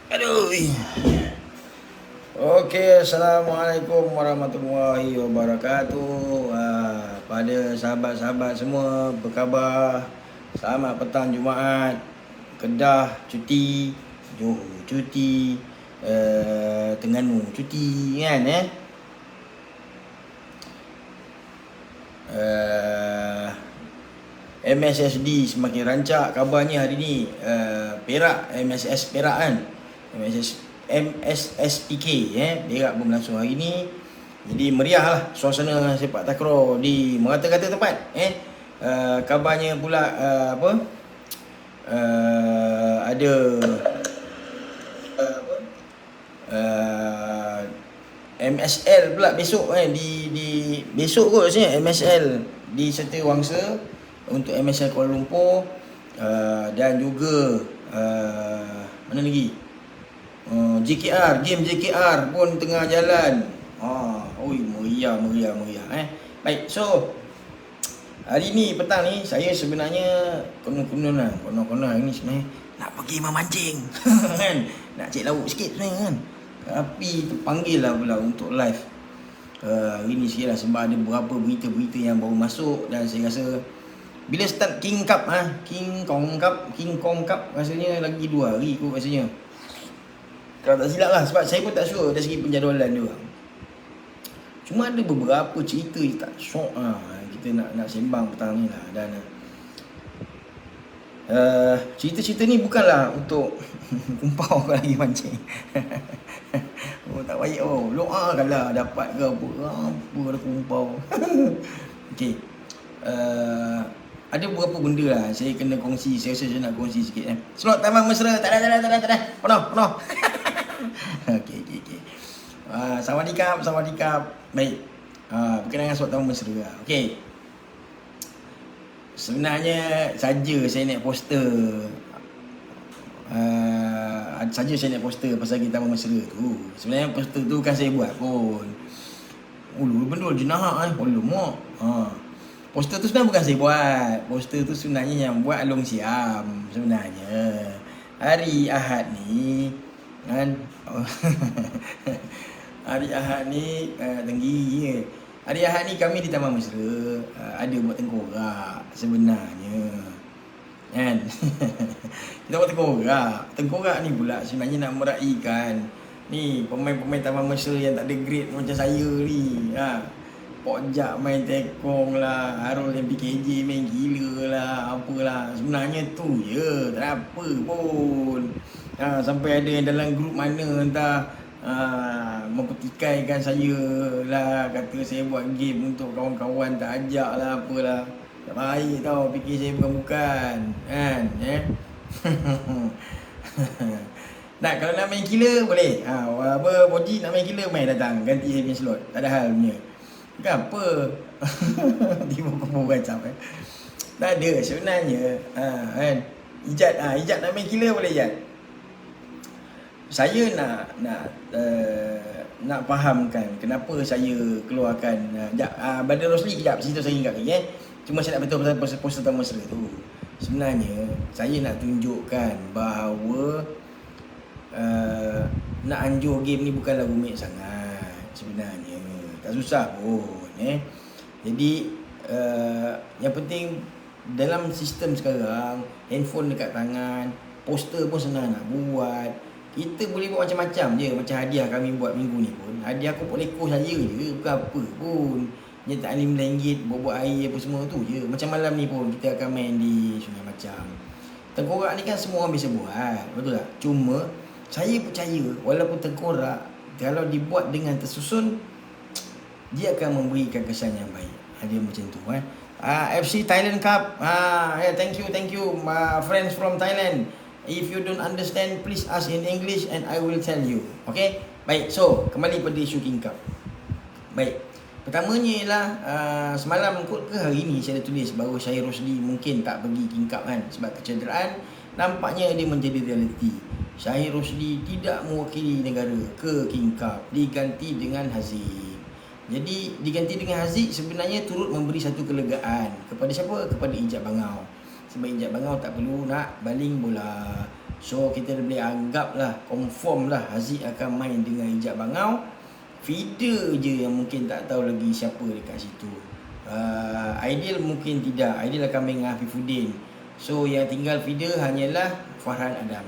Aduh. Okey, Assalamualaikum warahmatullahi wabarakatuh. Pada sahabat-sahabat semua, apa khabar? Selamat petang Jumaat. Kedah cuti, Johor cuti, Terengganu cuti kan MSSD semakin rancak kabarnya hari ni. Perak, MSS Perak kan. MSSPK Perak pun berlangsung hari ni. Jadi meriah lah suasana sepak takraw di merata-rata tempat. Kabarnya pula ada MSL pula besok di besok kot rasanya MSL di Setiawangsa untuk MSL Kuala Lumpur, dan juga mana lagi, JKR, game JKR pun tengah jalan. Meriah. Baik, so hari ni petang ni saya sebenarnya konon-konon hari ni sebenarnya nak pergi memancing kan, nak cek lauk sikit sebenarnya kan, tapi terpanggil lah pula untuk live hari ni sikit lah, sebab ada beberapa berita-berita yang baru masuk. Dan saya rasa bila start King Kong Cup rasanya lagi 2 hari kot rasanya, kalau tak silap lah, sebab saya pun tak sure dari segi penjadualan dia orang. Cuma ada beberapa cerita je tak syok kita nak sembang petang ni lah. Dan cerita-cerita ni bukanlah untuk kumpau kalau lagi mancing. Tak baik loa kalau dapat ke apa ada kumpau. Okey, ada beberapa benda lah saya kena kongsi. Saya rasa saya nak kongsi sikit Slot Taman Mesra tak ada penuh. Okey. Sawadikap. Baik, berkenaan dengan slot Taman Mesra lah. Okey, sebenarnya saja saya naik poster pasal kita Taman Mesra tu. Sebenarnya poster tu kan saya buat pun. Bendul jenahak mak. Poster tu sebenarnya bukan saya buat. Poster tu sebenarnya yang buat Along Siam sebenarnya. Hari Ahad ni kan. Hari Ahad ni tinggi. Hari Ahad ni kami di Taman Mesra ada buat tengkorak sebenarnya. Kan? Kita buat tengkorak ni pula sebenarnya nak meraihkan ni pemain-pemain Taman Mesra yang tak ada grade macam saya ni. Pojak main tekong lah, Harul yang PKJ main gila lah, apalah. Sebenarnya tu je, tak ada apa pun. Sampai ada yang dalam grup mana entah mempertikaikan saya lah, kata saya buat game untuk kawan-kawan tak ajak lah, apalah. Tak baik tau, fikir saya bukan-bukan kan. Nak, kalau nak main killer boleh. Boji nak main killer, main datang, ganti saya punya slot, tak ada hal punya. Bukan apa. Tiba kumpul kacau tak ada sebenarnya. Kan Ijat nak main killer boleh Ijat. Saya nak fahamkan kenapa saya keluarkan Badar Rosli. Kejap, cerita saya ingat lagi Cuma saya nak betul pasal poster Taman Mesra tu. Sebenarnya saya nak tunjukkan bahawa nak anjur game ni bukanlah rumit sangat sebenarnya. Tak susah pun Jadi yang penting dalam sistem sekarang, handphone dekat tangan, poster pun senang nak buat. Kita boleh buat macam-macam je. Macam hadiah kami buat minggu ni pun, hadiah aku pun ekor saja je, bukan apa pun. Nyertaan RM5, buat air apa semua tu je. Macam malam ni pun kita akan main di Sungai Macam. Tengkorak ni kan semua orang bisa buat, betul tak? Cuma saya percaya walaupun tengkorak, kalau dibuat dengan tersusun, dia akan memberikan kesan yang baik. Dia macam tu FC Thailand Cup. Thank you my friends from Thailand. If you don't understand, please ask in English and I will tell you. Okay? Baik, so kembali pada isu King Cup. Baik, pertamanya ialah semalam kot ke hari ni saya dah tulis bahawa Syahir Rosli mungkin tak pergi King Cup kan, sebab kecederaan. Nampaknya dia menjadi realiti. Syahir Rosli tidak mewakili negara ke King Cup, diganti dengan Haziq. Jadi diganti dengan Haziq sebenarnya turut memberi satu kelegaan kepada siapa? Kepada Ijat Bangau. Sebab Ijat Bangau tak perlu nak baling bola. So kita boleh anggap lah, confirm lah Haziq akan main dengan Ijat Bangau. Feeder je yang mungkin tak tahu lagi siapa dekat situ. Aidil mungkin tidak, Aidil akan main dengan Afifuddin. So yang tinggal feeder hanyalah Farhan Adam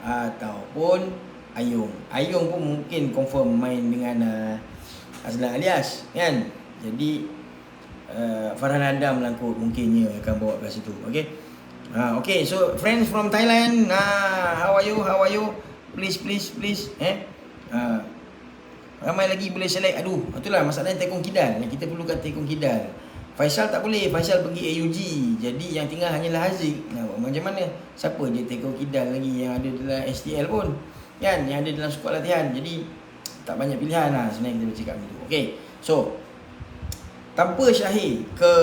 ataupun Ayung. Ayung pun mungkin confirm main dengan Azlan Alias kan. Jadi Farhan Adam lah kot mungkinnya akan bawa ke situ. Okay, so friends from Thailand, how are you? Please. Ramai lagi boleh select. Itulah masalahnya Tekong Kidal. Kita perlukan Tekong Kidal. Faisal tak boleh, Faisal pergi AUG. Jadi yang tinggal hanyalah Haziq. Macam mana? Siapa je Tekong Kidal lagi yang ada dalam STL pun kan, yang ada dalam skuad latihan. Jadi tak banyak pilihan lah sebenarnya kita bercakap macam tu. Okay, so tanpa Syahir ke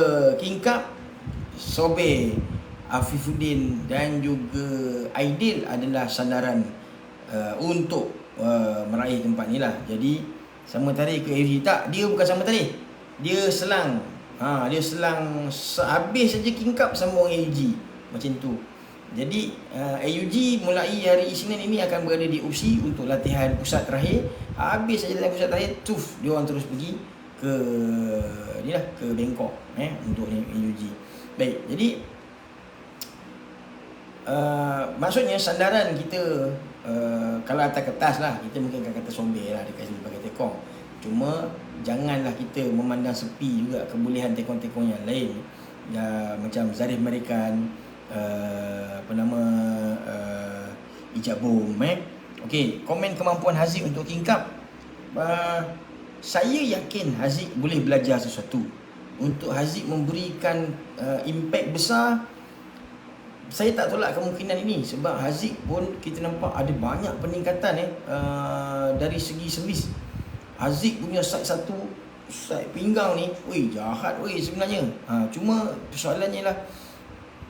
King Cup, Sobir, Afifuddin dan juga Aidil adalah sandaran untuk meraih tempat ni lah. Jadi sama tarikh ke AUG tak, dia bukan sama tarikh, dia selang. Dia selang habis saja King Cup sambung AUG macam tu. Jadi AUG mulai hari Isnin ini akan berada di UPSI untuk latihan pusat terakhir. Habis saja latihan pusat terakhir, dia orang terus pergi ke ni lah, ke Bangkok untuk AUG. Baik, jadi maksudnya sandaran kita kalau atas kertas lah, kita mungkin akan kata Sobir lah dekat sini sebagai tekong. Cuma janganlah kita memandang sepi juga kebolehan tekong-tekong yang lain macam Zarif Marikan, Ijab Bom. Okey, komen kemampuan Haziq untuk King Cup. Saya yakin Haziq boleh belajar sesuatu. Untuk Haziq memberikan impact besar, saya tak tolak kemungkinan ini. Sebab Haziq pun kita nampak ada banyak peningkatan dari segi servis. Haziq punya side pinggang ni, jahat sebenarnya. Cuma persoalannya lah,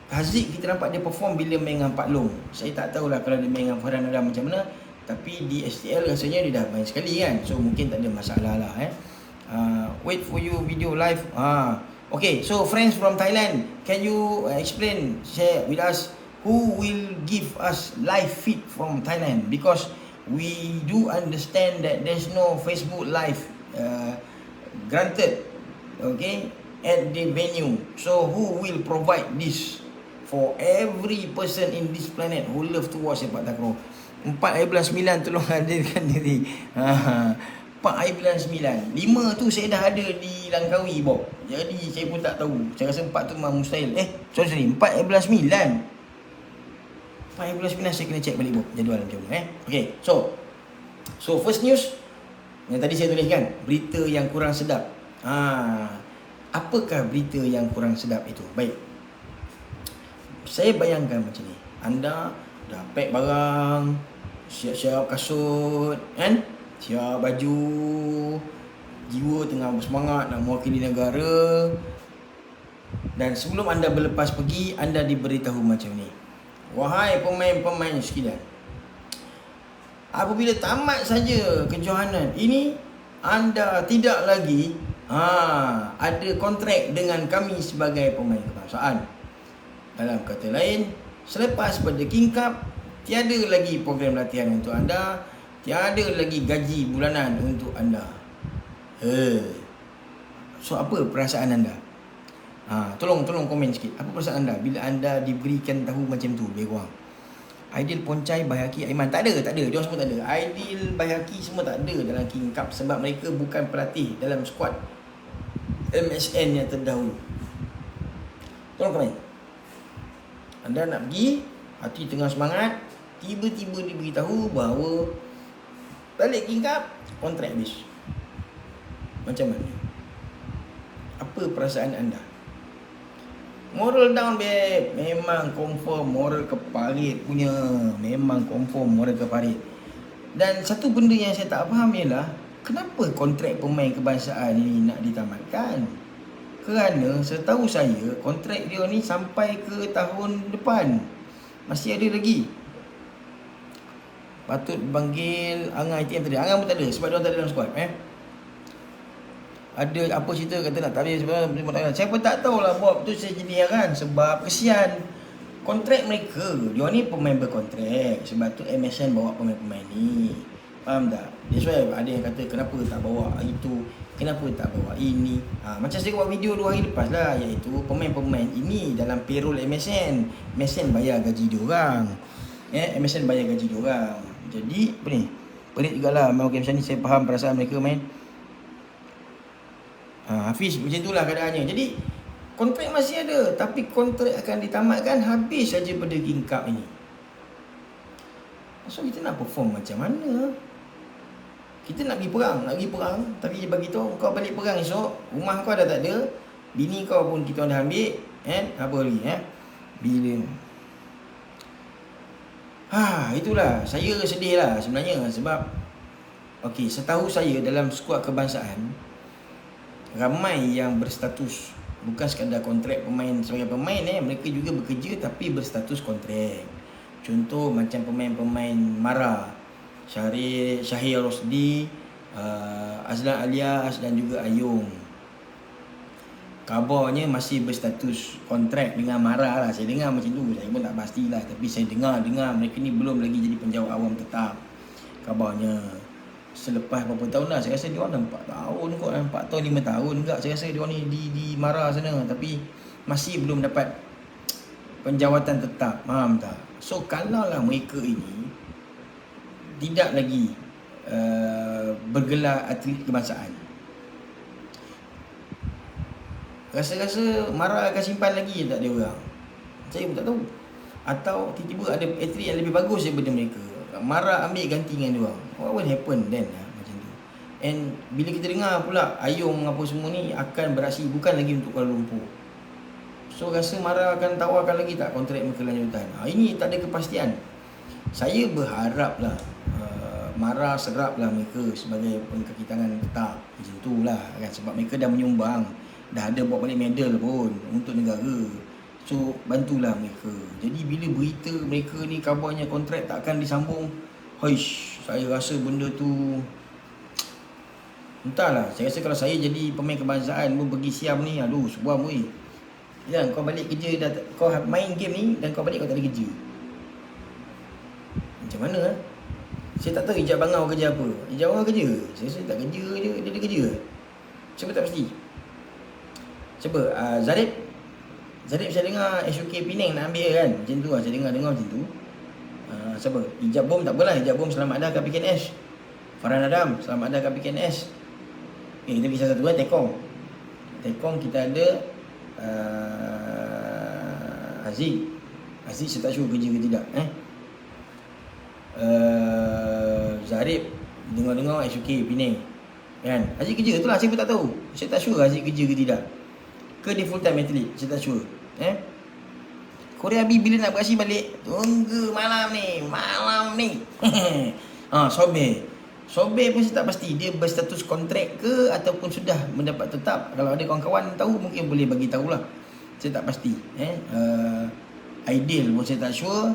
Haziq kita nampak dia perform bila main dengan Pak Long. Saya tak tahulah kalau dia main dengan Farhan Adam macam mana. Tapi di STL rasanya dia dah main sekali kan. So mungkin tak ada masalah lah. Wait for you video live. Okay, so friends from Thailand, can you share with us who will give us live feed from Thailand? Because we do understand that there's no Facebook live granted, okay, at the venue. So who will provide this for every person in this planet who love to watch sepak takraw? 4 hari bulan 9 tolong hadirkan diri. 4 hari bulan 9. 5 tu saya dah ada di Langkawi, Bob. Jadi saya pun tak tahu. Saya rasa 4 tu memang mustahil. Sorry, 4 hari bulan 9. 4 hari bulan 9 saya kena check balik, Bob, jadual macam mana. Okay, so first news yang tadi saya tuliskan, berita yang kurang sedap. Apakah berita yang kurang sedap itu? Baik, saya bayangkan macam ni. Anda dah pack barang, siap-siap kasut kan, siap baju, jiwa tengah bersemangat nak mewakili negara. Dan sebelum anda berlepas pergi, anda diberitahu macam ni: wahai pemain-pemain sekalian, apabila tamat saja kejohanan ini, anda tidak lagi ada kontrak dengan kami sebagai pemain kebangsaan. Dalam kata lain, selepas pada King Cup, tiada lagi program latihan untuk anda, tiada lagi gaji bulanan untuk anda. So apa perasaan anda? Tolong komen sikit. Apa perasaan anda bila anda diberikan tahu macam tu? Lebih kurang Aidil, Poncai, Baihaqi, Aiman tak ada. Diorang semua tak ada. Aidil, Baihaqi semua tak ada dalam King Cup sebab mereka bukan pelatih dalam skuad MSN yang terdahulu. Tolong komen. Anda nak pergi, hati tengah semangat, tiba-tiba diberitahu bahawa balik King Cup, kontrak habis. Macam mana? Apa perasaan anda? Moral down, babe. Memang confirm moral keparit punya. Memang confirm moral keparit. Dan satu benda yang saya tak faham ialah, kenapa kontrak pemain kebangsaan ini nak ditamatkan? Kerana setahu saya kontrak dia ni sampai ke tahun depan. Masih ada lagi. Patut panggil Angan ITM tadi. Angan pun tak ada sebab dia tak ada dalam skuad. Ada apa cerita kata nak tarik sebenarnya. Saya pun tak tahulah, Bob. Tu saya jadi heran sebab kesian kontrak mereka, dia ni pemain berkontrak. Sebab tu MSN bawa pemain-pemain ni. Faham tak? That's why ada yang kata kenapa tak bawa itu, kenapa tak bawa ini. Macam saya buat video 2 hari lepas lah, iaitu pemain-pemain ini dalam payroll MSN. MSN bayar gaji diorang. MSN bayar gaji diorang. Jadi apa ni? Pelik jugalah main game macam ni. Saya faham perasaan mereka main. Hafiz macam itulah keadaannya. Jadi kontrak masih ada, tapi kontrak akan ditamatkan habis saja pada King Cup ini. So kita nak perform macam mana? Kita nak pergi perang, tapi bagi tahu kau balik perang esok, rumah kau dah tak ada, bini kau pun kita dah ambil, apa lagi bila itulah saya sedih lah sebenarnya. Sebab okey, setahu saya dalam skuad kebangsaan ramai yang berstatus bukan sekadar kontrak pemain sebagai pemain, mereka juga bekerja tapi berstatus kontrak. Contoh macam pemain-pemain Mara, Syahir Rosdi, Azlan Alias dan juga Ayung. Kabarnya masih berstatus kontrak dengan Mara lah. Saya dengar macam tu. Saya pun tak pastilah, tapi saya dengar mereka ni belum lagi jadi penjawat awam tetap. Kabarnya selepas berapa tahun dah, saya rasa dia orang dah 4 tahun kot, 4 tahun 5 tahun enggak. Saya rasa dia orang ni di Mara sana, tapi masih belum dapat penjawatan tetap. Faham tak? So kalau lah mereka ini tidak lagi bergelar atlet kebangsaan, rasa-rasa Mara akan simpan lagi tak dia orang. Saya pun tak tahu. Atau tiba-tiba ada atlet yang lebih bagus daripada mereka, Mara ambil ganti dengan dia orang. What will happen then? Macam tu. And bila kita dengar pula Ayung apa semua ni akan beraksi bukan lagi untuk Kuala Lumpur, so rasa Mara akan tawarkan lagi tak kontrak mereka lanjutan. Ini tak ada kepastian. Saya berharap lah Mara serap lah mereka sebagai pengkaki tangan tetap. Macam tu lah kan. Sebab mereka dah menyumbang, dah ada bawa balik medal pun untuk negara. So bantulah mereka. Jadi bila berita mereka ni kabarnya kontrak tak akan disambung, saya rasa benda tu entahlah. Saya rasa kalau saya jadi pemain kebangsaan pun pergi Siam ni, aduh sebuah weh. Ya, kau balik kerja dah, kau main game ni dan kau balik kau tak ada kerja. Macam mana Saya tak tahu Ijab Bangau kerja apa. Ijab Bangau kerja, saya rasa tak kerja je. Dia ada kerja. Siapa tak pasti. Siapa? Zarib saya dengar SUK Penang nak ambil kan. Macam tu lah, saya dengar macam tu. Siapa? Ijab Bom tak apalah. Ijab Bom selamat dah kat PKNS. Farhan Adam selamat dah kat PKNS. Kita pergi satu kan, Tekong kita ada Aziz saya tak sure kerja ke tidak. Zarib dengar SUK Penang kan. Aziz kerja tu lah, saya pun tak tahu. Saya tak sure Aziz kerja ke tidak, ke dia full time athlete, saya tak sure. Korea Abi bila nak beraksi balik, tunggu malam ni. Sobe pun saya tak pasti dia berstatus kontrak ke ataupun sudah mendapat tetap. Kalau ada kawan-kawan tahu mungkin boleh bagi tahulah. Saya tak pasti. Aidil pun saya tak sure.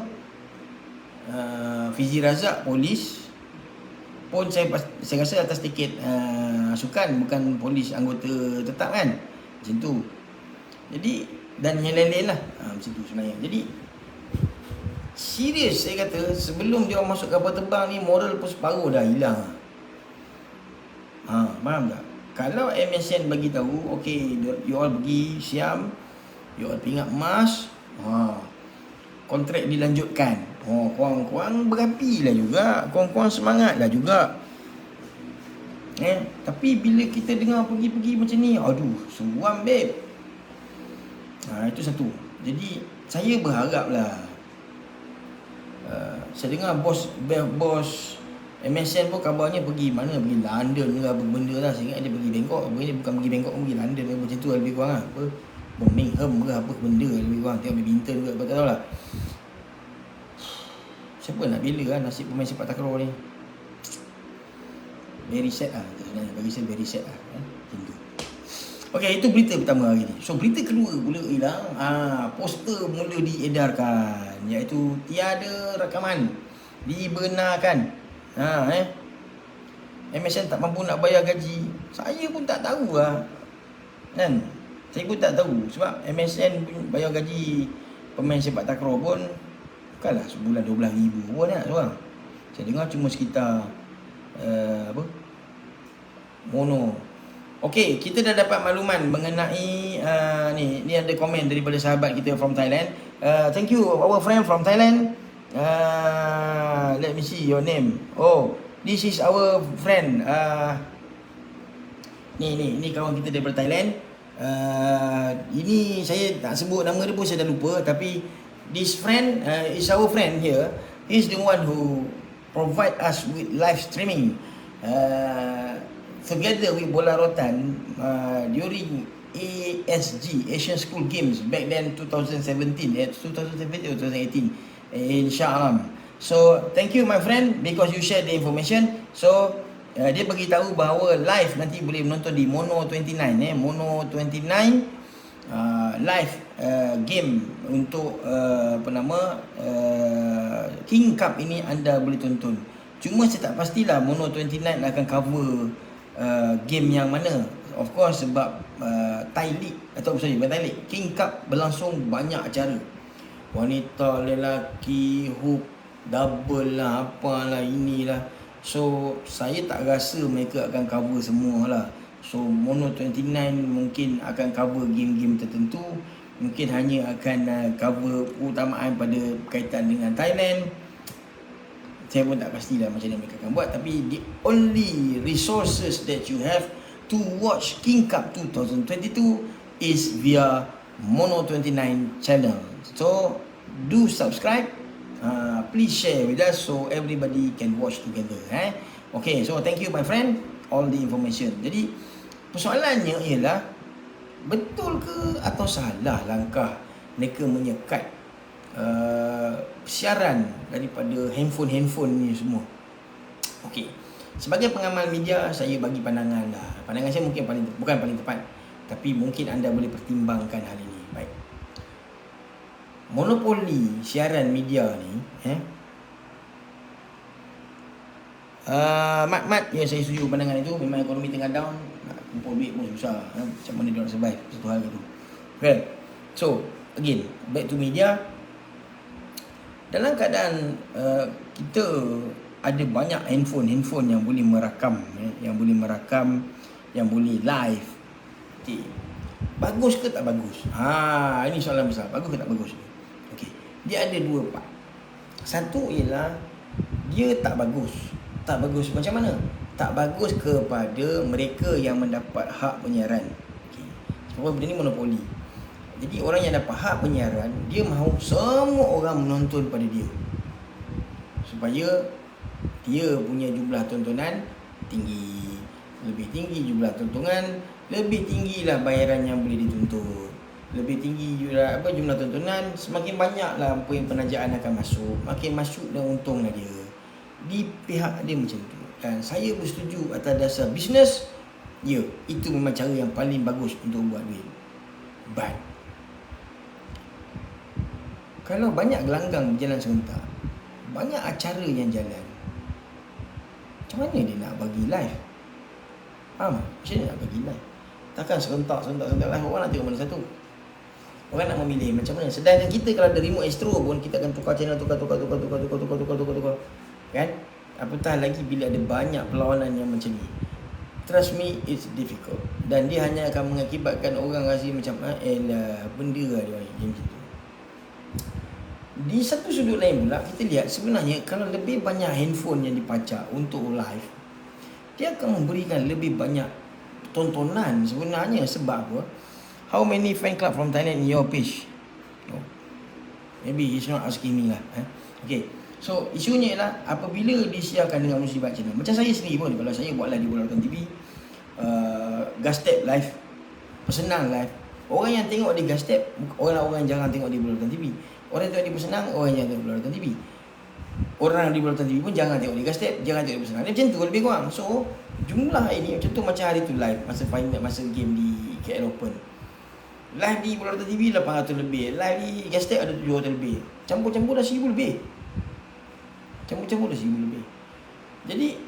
Fizi Razak polis pun saya rasa atas tiket sukan, bukan polis anggota tetap kan. Macam tu. Jadi dan yang lain-lain lah. Macam tu sebenarnya. Jadi serius saya kata, sebelum dia orang masuk kapal terbang ni, moral pun separuh dah hilang. Faham tak? Kalau MSN bagi tahu, okey, you all pergi Siam, you all pingat emas, kontrak dilanjutkan. Korang berapi lah juga, korang semangat lah juga. Tapi bila kita dengar pergi-pergi macam ni, aduh, seram babe. Itu satu. Jadi saya berharap lah, saya dengar bos MSN pun kabarnya pergi mana, pergi London ke apa benda lah. Saya ingat dia pergi Bangkok. Dia bukan pergi Bangkok, pergi London ke macam tu lebih kurang lah. Birmingham ke apa benda lebih kurang, tengok badminton ke apa, tak tahu lah. Siapa nak bela lah nasib pemain sepak takraw ni. Very sad lah sebenarnya. Bagi saya very sad lah. Macam tu. Okey, itu berita pertama hari ni. So berita kedua pula hilang. Poster mula diedarkan, iaitu tiada rakaman dibenarkan. MSN tak mampu nak bayar gaji. Saya pun tak tahu lah kan. Saya pun tak tahu sebab MSN bayar gaji pemain sepak takraw pun bukanlah sebulan 12,000 pun nak seorang. Saya dengar cuma sekitar apa? Mono. Okey, kita dah dapat makluman mengenai ni ada komen daripada sahabat kita from Thailand. Thank you our friend from Thailand. Let me see your name. Oh, this is our friend. Ni kawan kita daripada Thailand. Ini saya tak sebut nama dia pun saya dah lupa, tapi this friend is our friend here. He's the one who provide us with live streaming together with Bola Rotan during ASG, Asian School Games, back then 2017 or 2018 in Shah Alam. So thank you my friend because you share the information. So dia beritahu bahawa live nanti boleh menonton di Mono 29 Mono 29 live game untuk King Cup ini anda boleh tonton. Cuma saya tak pastilah Mono 29 akan cover game yang mana. Of course sebab Thai League bukan Thai League, King Cup berlangsung banyak acara. Wanita, lelaki, hook, double lah, apalah inilah. So saya tak rasa mereka akan cover semua lah. So Mono 29 mungkin akan cover game-game tertentu. Mungkin hanya akan cover keutamaan pada berkaitan dengan Thailand. Saya pun tak pastilah macam mana mereka akan buat. Tapi the only resources that you have to watch King Cup 2022 is via Mono 29 channel. So do subscribe. Please share with us so everybody can watch together. Okay, so thank you my friend, all the information. Jadi persoalannya ialah betul ke atau salah langkah mereka menyekat siaran daripada handphone ni semua. Okay, sebagai pengamal media saya bagi pandangan lah. Pandangan saya mungkin bukan paling tepat, tapi mungkin anda boleh pertimbangkan hal ini. Baik, monopoli siaran media ni Mat, ya saya setuju pandangan itu. Memang ekonomi tengah down, nak kumpul duit pun susah. Macam mana dia nak survive satu hal itu. Okay, so again back to media. Dalam keadaan kita ada banyak handphone yang boleh merakam, yang boleh live. Okay, bagus ke tak bagus? Ini soalan besar. Bagus ke tak bagus? Okay, dia ada dua part. Satu ialah dia tak bagus. Tak bagus macam mana? Tak bagus kepada mereka yang mendapat hak penyiaran. Okay, sebab benda ni monopoli. Jadi orang yang dapat hak penyiaran, dia mahu semua orang menonton pada dia, supaya dia punya jumlah tontonan tinggi. Lebih tinggi jumlah tontonan, lebih tinggilah bayaran yang boleh dituntut. Lebih tinggi jumlah tontonan, semakin banyaklah penajaan akan masuk. Makin masuk dan untunglah dia. Di pihak dia macam tu. Dan saya bersetuju atas dasar bisnes. Ya, itu memang cara yang paling bagus untuk buat duit. But kalau banyak gelanggang berjalan serentak, banyak acara yang jalan, macam mana dia nak bagi live? Macam mana nak bagi live? Takkan serentak live, orang nak tengok mana satu? Orang nak memilih macam mana? Sedangkan kita kalau ada remote Astro pun, kita akan tukar channel, tukar. Kan? Apatah lagi bila ada banyak perlawanan yang macam ni. Trust me, it's difficult. Dan dia hanya akan mengakibatkan orang rasa macam benda dia macam tu. Di satu sudut lain pula, kita lihat sebenarnya kalau lebih banyak handphone yang dipacak untuk live, dia akan memberikan lebih banyak tontonan sebenarnya. Sebab apa? How many fan club from Thailand in your page? Maybe he's not asking me lah. Okay, so isunya ialah apabila disiarkan dengan Muslibat channel. Macam saya sendiri pun, kalau saya buat live di Bola Rotan TV, Gastep live, Pesenang live, orang yang tengok di Gastep, orang-orang yang jarang tengok di Bola Rotan TV. Orang yang tengok di Pesenang, orang yang tengok di Bola Rotan TV. Orang di Bola Rotan TV pun jangan tengok di Gastep, jangan tengok di Pesenang. Dia macam tu lebih kurang. So jumlah ini macam tu. Macam hari tu live, masa game di KL Open, live di Bola Rotan TV 800 lebih, live di Gastep ada 700 lebih. Campur-campur dah 1000 lebih. Jadi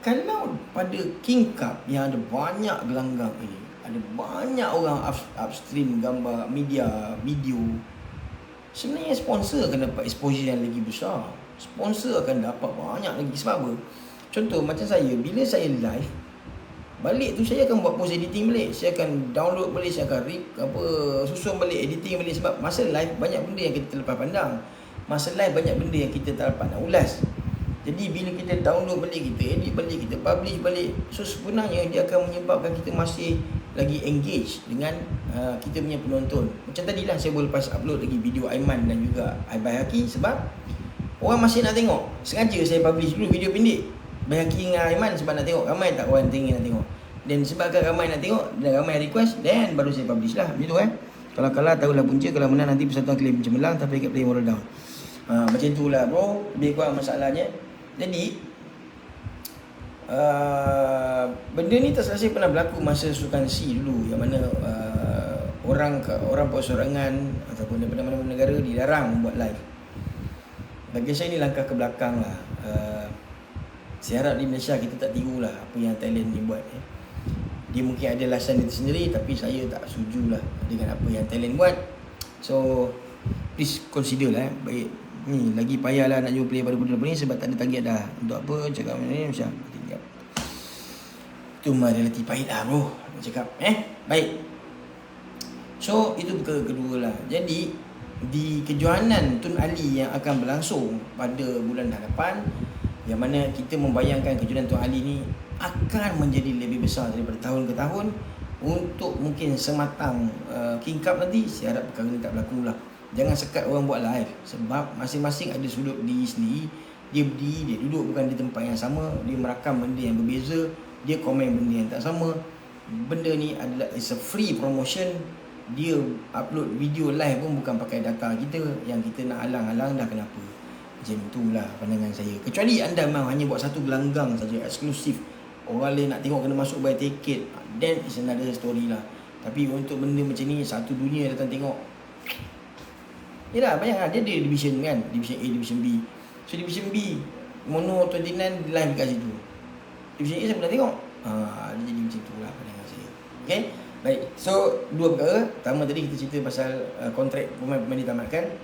kalau pada King Cup yang ada banyak gelanggang ini, ada banyak orang upstream gambar, media, video, sebenarnya sponsor akan dapat exposure yang lagi besar. Sponsor akan dapat banyak lagi. Sebab apa? Contoh macam saya, bila saya live balik tu, saya akan buat post editing balik, saya akan download balik, saya akan susun balik, editing balik. Sebab masa live banyak benda yang kita terlepas pandang. Masa live banyak benda yang kita tak dapat nak ulas. Jadi bila kita download balik, kita edit balik, kita publish balik, so sebenarnya dia akan menyebabkan kita masih lagi engage dengan kita punya penonton. Macam tadilah saya boleh lepas upload lagi video Aiman dan juga Bayhaqi, sebab orang masih nak tengok. Sengaja saya publish dulu video pendek Bayhaqi dengan Aiman sebab nak tengok. Ramai tak orang tinggi nak tengok. Dan sebabkan ramai nak tengok dan ramai request, then baru saya publish lah. Macam tu Kalau kalah tahulah punca, kalau menang nanti persatuan klaim cemerlang tapi ikat play moral down. Macam itulah bro, lebih kurang masalahnya. Jadi benda ni tak selesai pernah berlaku masa Sukan C dulu, yang mana orang persorangan ataupun daripada mana-mana negara dilarang membuat live. Bagi saya ni langkah ke belakang lah. Saya harap di Malaysia kita tak tiru lah apa yang Thailand ni buat. Dia mungkin ada alasan dia sendiri, tapi saya tak setuju lah dengan apa yang Thailand buat. So please consider lah baik. Ni lagi payah lah nak jual player pada budak ni sebab tak ada target dah. Untuk apa cakap ni macam tinggal. Tu mah relatif pahit lah bro nak cakap. Baik. So itu perkara kedua lah. Jadi di kejohanan Tun Ali yang akan berlangsung pada bulan hadapan, yang mana kita membayangkan kejohanan Tun Ali ni akan menjadi lebih besar daripada tahun ke tahun. Untuk mungkin sematang King Cup nanti, saya harap perkara ni tak berlaku lah. Jangan sekat orang buat live, sebab masing-masing ada sudut diri sendiri. Dia berdiri, dia duduk bukan di tempat yang sama, dia merakam benda yang berbeza, dia komen benda yang tak sama. Benda ni adalah is a free promotion. Dia upload video live pun bukan pakai data kita, yang kita nak halang-halang dah kenapa. Macam itulah pandangan saya. Kecuali anda memang hanya buat satu gelanggang saja eksklusif, orang lain nak tengok kena masuk bayar tiket, then is another story lah. Tapi untuk benda macam ni, satu dunia datang tengok. Yelah, bayangkan dia ada division kan, division A, division B. So division B Mono 29 live kat situ. Division A saya pernah tengok. Dia jadi macam tu lah pandangan saya. Okay, baik. So dua perkara. Pertama tadi kita cerita pasal kontrak pemain-pemain ditamatkan.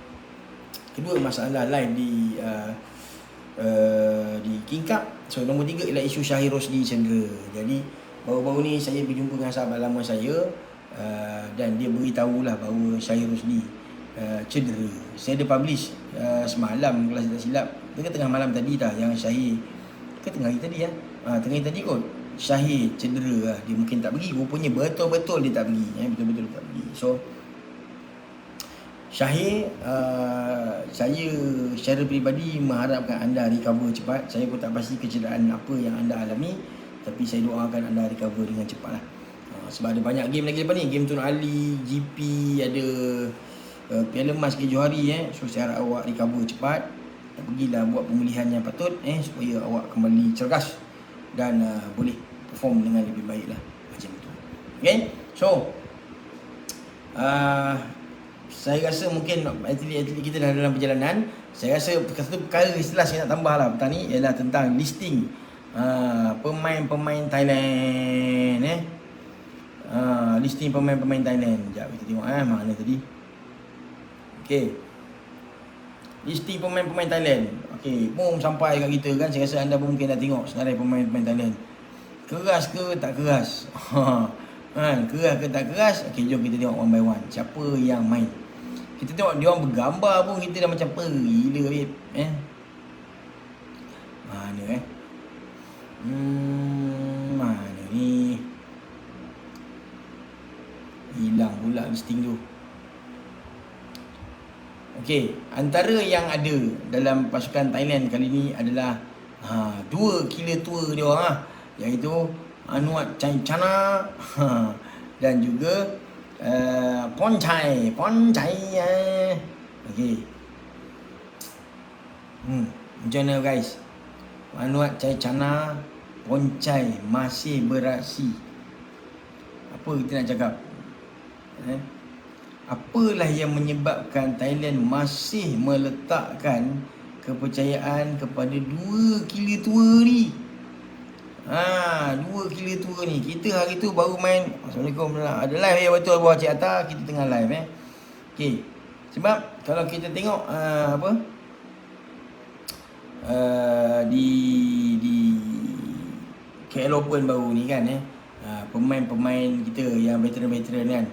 Kedua, masalah live di King Cup. So nombor 3 ialah isu Shahir Rosli cedera. Jadi baru-baru ni saya berjumpa dengan sahabat lama saya, dan dia beritahulah bahawa Shahir Rosli cedera. Saya ada publish semalam kalau saya tak silap, dekat tengah malam tadi dah, yang Syahir ke tengah hari tadi tengah hari tadi kot, Syahir cedera lah. Dia mungkin tak pergi, rupanya betul-betul dia tak pergi, betul-betul dia tak pergi. So Syahir, saya secara peribadi mengharapkan anda recover cepat. Saya pun tak pasti kecederaan apa yang anda alami, tapi saya doakan anda recover dengan cepat lah. Sebab ada banyak game lagi lepas ni, game Tun Ali, GP, ada Piala Emas ke Johari. So saya harap awak recover cepat dan pergilah buat pemulihan yang patut, supaya awak kembali cergas dan boleh perform dengan lebih baik lah. Macam tu. Okay, so saya rasa mungkin atlet kita dah dalam perjalanan. Saya rasa satu perkara istilah saya nak tambah lah petang ni ialah tentang listing pemain-pemain Thailand. Listing pemain-pemain Thailand. Sekejap kita tengok mana tadi. Okay, listing pemain-pemain Thailand. Okay, boom, sampai kat kita kan. Saya rasa anda pun mungkin dah tengok senarai pemain-pemain Thailand. Keras ke tak keras? Keras ke tak keras? Okay, jom kita tengok one by one. Siapa yang main? Kita tengok dia orang bergambar pun kita dah macam gila babe. Mana mana ni? Hilang pula listing tu. Okey, antara yang ada dalam pasukan Thailand kali ni adalah dua killer tua dia orang iaitu Anuat Chaichana dan juga Ponchai. Okey. Macam mana guys? Anuat Chaichana, Ponchai masih beraksi. Apa kita nak cakap? Apalah yang menyebabkan Thailand masih meletakkan kepercayaan kepada dua gila tua ni? Dua gila tua ni. Kita hari tu baru main. Assalamualaikum. Ada live ya, betul bawah Cik Atta. Kita tengah live Okay. Sebab kalau kita tengok di KL Open baru ni kan, pemain-pemain kita yang veteran-veteran kan,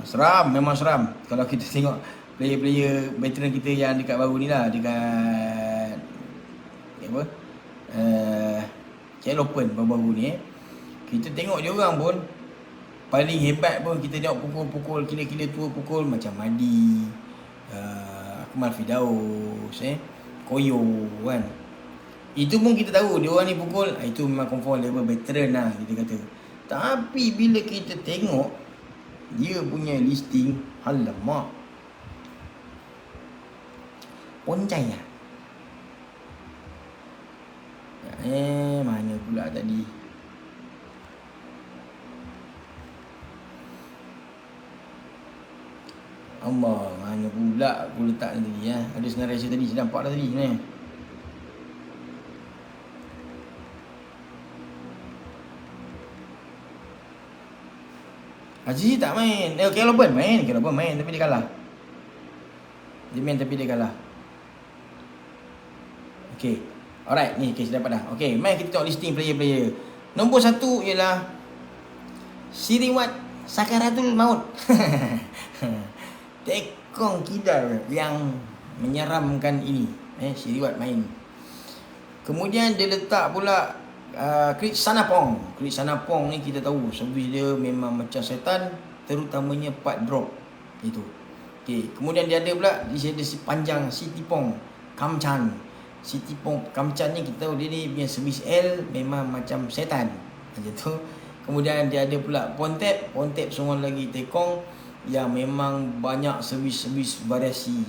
seram, memang seram. Kalau kita tengok player-player veteran kita yang dekat baru ni lah, dekat KL Open baru-baru ni, kita tengok dia orang pun paling hebat pun kita tengok pukul-pukul kila-kila tua pukul macam Madi, Akmal Firdaus, Koyo kan. Itu pun kita tahu dia orang ni pukul, itu memang confirm level veteran lah kita kata. Tapi bila kita tengok dia punya listing, alamak, poncai lah. Mana pula tadi? Allah, mana pula aku letak tadi ya. Ada senarai saya tadi, saya nampak dah tadi ni. Azizi tak main. KL Open main, KL Open main tapi dia kalah. Dia main tapi dia kalah. Okay. Alright, ni okay, saya dapat dah. Okay, mari kita tengok listing player-player. Nombor 1 ialah Siriwat Sakaratul Maut. Tekong kidal yang menyeramkan ini. Siriwat main. Kemudian dia letak pula Krit Sanapong. Krit Sanapong ni kita tahu servis dia memang macam setan, terutamanya part drop itu. Okay. Kemudian dia ada pula di sini si panjang Sitipong Kamchan. Sitipong Kamchan ni kita tahu dia ni punya servis L memang macam setan macam tu. Kemudian dia ada pula Pontep semua lagi tekong yang memang banyak servis variasi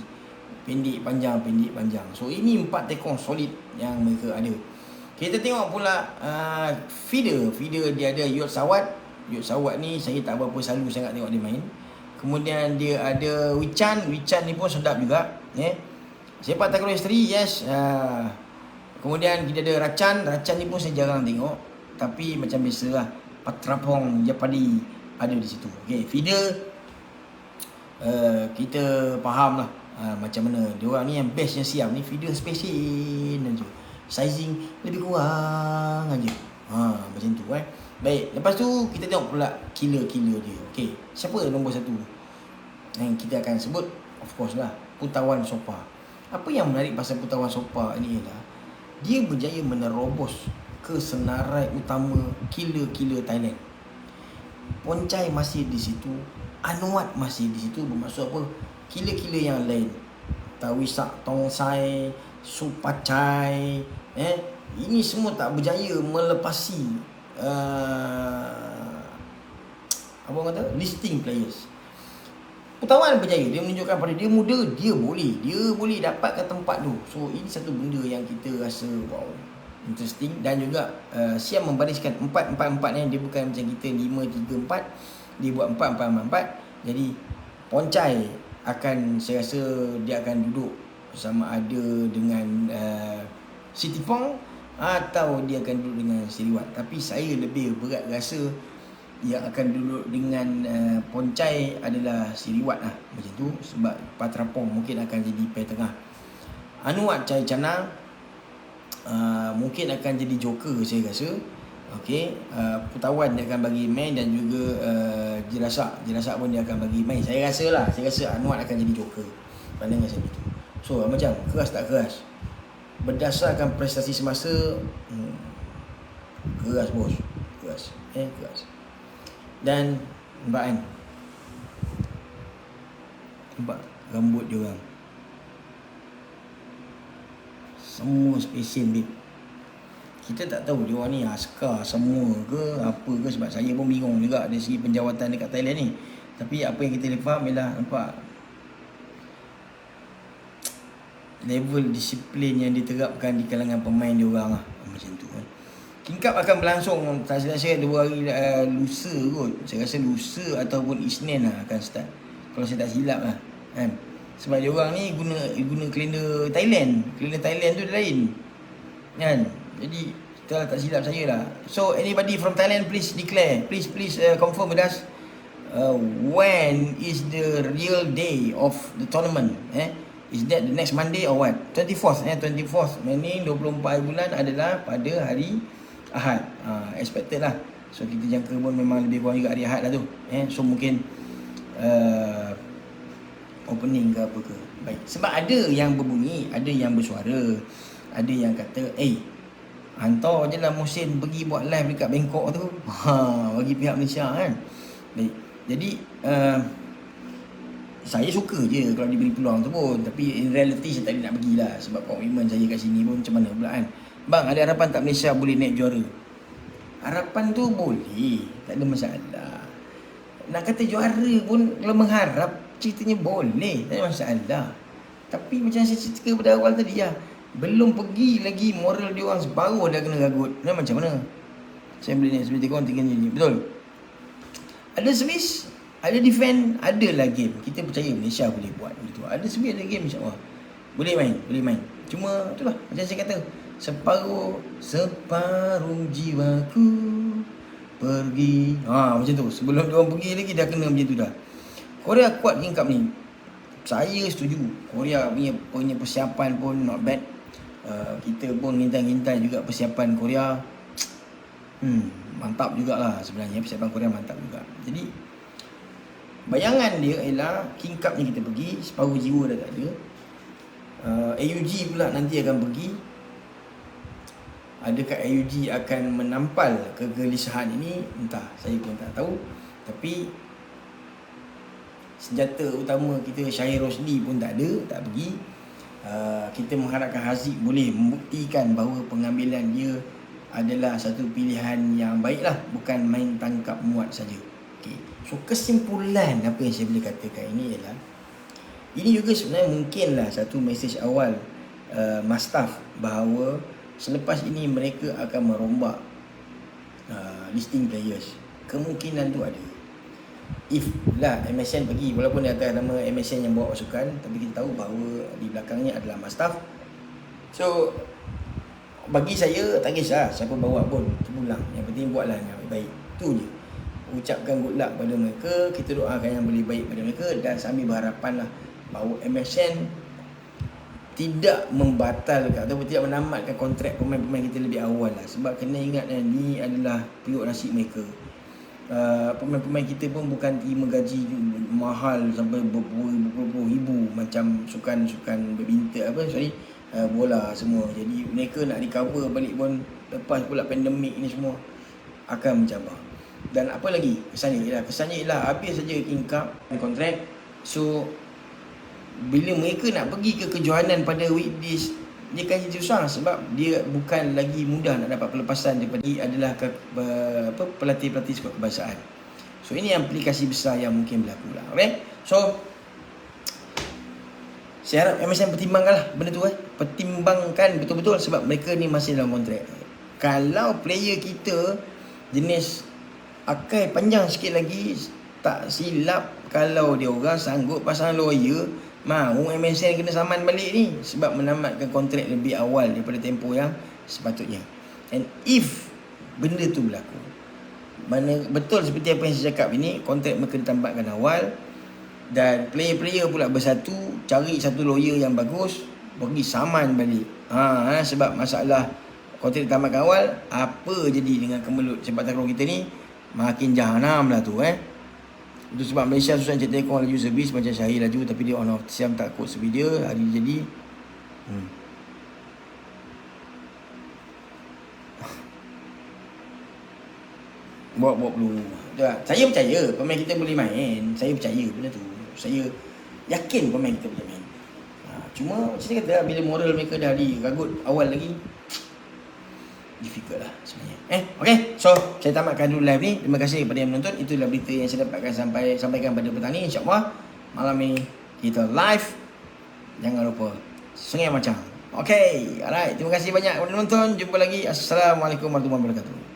pendek panjang. So ini 4 tekong solid yang mereka ada. Kita tengok pula feeder dia ada Yot Sawat. Yot Sawat ni saya tak berapa selalu sangat tengok dia main. Kemudian dia ada Wichan ni pun sedap juga. Sepak takraw history, yes. Kemudian kita ada Racan ni pun saya jarang tengok. Tapi macam biasalah, Patrapong Japadi ada di situ. Okay, feeder kita faham lah macam mana diorang ni yang best yang siap ni feeder spacing aja. Sizing lebih kurang aja. Macam tu Baik, lepas tu kita tengok pula killer dia. Okey, siapa nombor 1 yang kita akan sebut? Of course lah, Putawan Sopa. Apa yang menarik pasal Putawan Sopa ni ialah dia berjaya menerobos ke senarai utama killer Thailand. Poncai masih di situ, Anuat masih di situ, bermaksud apa? Killer yang lain, Tawisak Tongsai, Supacai, ini semua tak berjaya melepasi apa kata listing players. Putawan berjaya, dia menunjukkan pada dia muda, dia boleh dapatkan tempat tu. So ini satu benda yang kita rasa wow, interesting. Dan juga Siam membariskan 4-4-4 ni. Dia bukan macam kita 5-3-4, dia buat 4-4-4. Jadi Poncai akan, saya rasa dia akan duduk sama ada dengan Sitipong atau dia akan duduk dengan Siriwat. Tapi saya lebih berat rasa yang akan duduk dengan Poncai adalah Siriwat lah, macam tu. Sebab Patrapong mungkin akan jadi pair tengah. Anuat Chai Chana mungkin akan jadi joker saya rasa. Okey, Putawan dia akan bagi main dan juga Jirasak pun dia akan bagi main. Saya rasa Anuat akan jadi joker. Pandangan saya begitu. So macam keras tak keras, berdasarkan prestasi semasa, keras bos, keras. Dan nampak rambut dia orang semua spesial babe. Kita tak tahu dia orang ni askar semua ke apa ke, sebab saya pun bingung juga dari segi penjawatan dekat Thailand ni. Tapi apa yang kita faham ialah nampak level disiplin yang diterapkan di kalangan pemain dia orang lah, macam tu kan. King Cup akan berlangsung, tak silap saya 2 hari lusa kot. Saya rasa lusa ataupun Isnin lah akan start, kalau saya tak silap lah kan. Sebab dia orang ni guna kalender Thailand. Kalender Thailand tu dia lain kan. Jadi tak silap saya lah. So anybody from Thailand please declare, please confirm with us when is the real day of the tournament? Is that the next Monday or what? 24th 24th, meaning 24 bulan adalah pada hari Ahad. Expected lah. So kita jangka pun memang lebih kurang juga hari Ahad lah tu. So mungkin opening ke apa ke. Baik. Sebab ada yang berbunyi, ada yang bersuara, ada yang kata hantar je lah Muhsin pergi buat live dekat Bangkok tu. Bagi pihak Malaysia kan. Baik. Jadi saya suka je kalau diberi peluang tu pun. Tapi in reality saya tak nak pergi lah. Sebab komitmen saya kat sini pun macam mana pula kan. Bang, ada harapan tak Malaysia boleh naik juara? Harapan tu boleh, tak ada masalah. Nak kata juara pun kalau mengharap, ceritanya boleh, tak ada masalah. Tapi macam saya cerita pada awal tadi belum pergi lagi moral dia orang separuh dah kena ragut. Macam mana saya boleh naik seperti korang 3 ni? Betul? Ada servis, ada defend, ada lah game. Kita percaya Malaysia boleh buat gitu. Ada servis, ada game, insyaAllah boleh main. Cuma itulah macam saya kata, separuh jiwaku pergi. Macam tu. Sebelum dia orang pergi lagi dah kena macam tu dah. Korea kuat King Cup ni. Saya setuju. Korea punya persiapan pun not bad. Kita pun ngintai juga persiapan Korea. Mantap jugalah sebenarnya. Persiapan Korea mantap juga. Jadi bayangan dia ialah King Cup ni kita pergi, separuh jiwa dah tak ada. AUG pula nanti akan pergi. Adakah AUG akan menampal kegelisahan ini? Entah, saya pun tak tahu. Tapi senjata utama kita Syahir Rosli pun tak ada, tak pergi. Kita mengharapkan Haziq boleh membuktikan bahawa pengambilan dia adalah satu pilihan yang baiklah, bukan main tangkap muat saja. Okay. So kesimpulan apa yang saya boleh katakan ini ialah, ini juga sebenarnya mungkinlah satu mesej awal Mastaf bahawa selepas ini mereka akan merombak listing players. Kemungkinan tu ada. If lah MSN pergi, walaupun dia atas nama MSN yang bawa pasukan, tapi kita tahu bahawa di belakangnya adalah Mastaf. So bagi saya tak kisah siapa bawa pun, terpulang. Yang penting buatlah yang baik. Tu je. Ucapkan good luck pada mereka, kita doakan yang boleh baik pada mereka, dan sambil berharapanlah bahawa MSN tidak membatalkan ataupun tidak menamatkan kontrak pemain-pemain kita lebih awal lah. Sebab kena ingat ni adalah periuk nasi mereka. Pemain-pemain kita pun bukan terima gaji mahal sampai berpuluh ribu macam sukan badminton bola semua. Jadi mereka nak recover balik pun lepas pula pandemik ni semua akan mencabar. Dan apa lagi kesannya ialah habis saja King Cup kontrak. So bila mereka nak pergi ke kejohanan pada weekdays, dia akan jadi susah sebab dia bukan lagi mudah nak dapat pelepasan daripada adalah pelatih-pelatih skuad kebangsaan. So ini aplikasi besar yang mungkin berlaku lah. Okay? So saya harap MSN pertimbangkanlah benda tu pertimbangkan betul-betul sebab mereka ni masih dalam kontrak. Kalau player kita jenis akai panjang sikit lagi, tak silap kalau dia orang sanggup pasang lawyer, mahu MSN kena saman balik ni sebab menamatkan kontrak lebih awal daripada tempoh yang sepatutnya. And if benda tu berlaku, mana betul seperti apa yang saya cakap ini, kontrak mereka ditamatkan awal dan player-player pula bersatu, cari satu lawyer yang bagus, pergi saman balik. Sebab masalah kontrak ditamatkan awal, apa jadi dengan kemelut sepak takraw kita ni, makin jahanam lah tu. Itu sebab Malaysia susah cek tekong laju servis macam Syahir laju, tapi dia on off siam tak kod servis dia hari jadi. Bawa perlu. Saya percaya pemain kita boleh main. Saya percaya benda tu. Saya yakin pemain kita boleh main. Cuma saya kata bila moral mereka dah diragut awal lagi, difficult lah sebenarnya. Okay, so saya tamatkan dulu live ni. Terima kasih kepada yang menonton. Itulah berita yang saya dapatkan sampaikan pada petang ni. InsyaAllah malam ni kita live. Jangan lupa Sungai Macang. Okay, alright. Terima kasih banyak kepada menonton. Jumpa lagi. Assalamualaikum warahmatullahi wabarakatuh.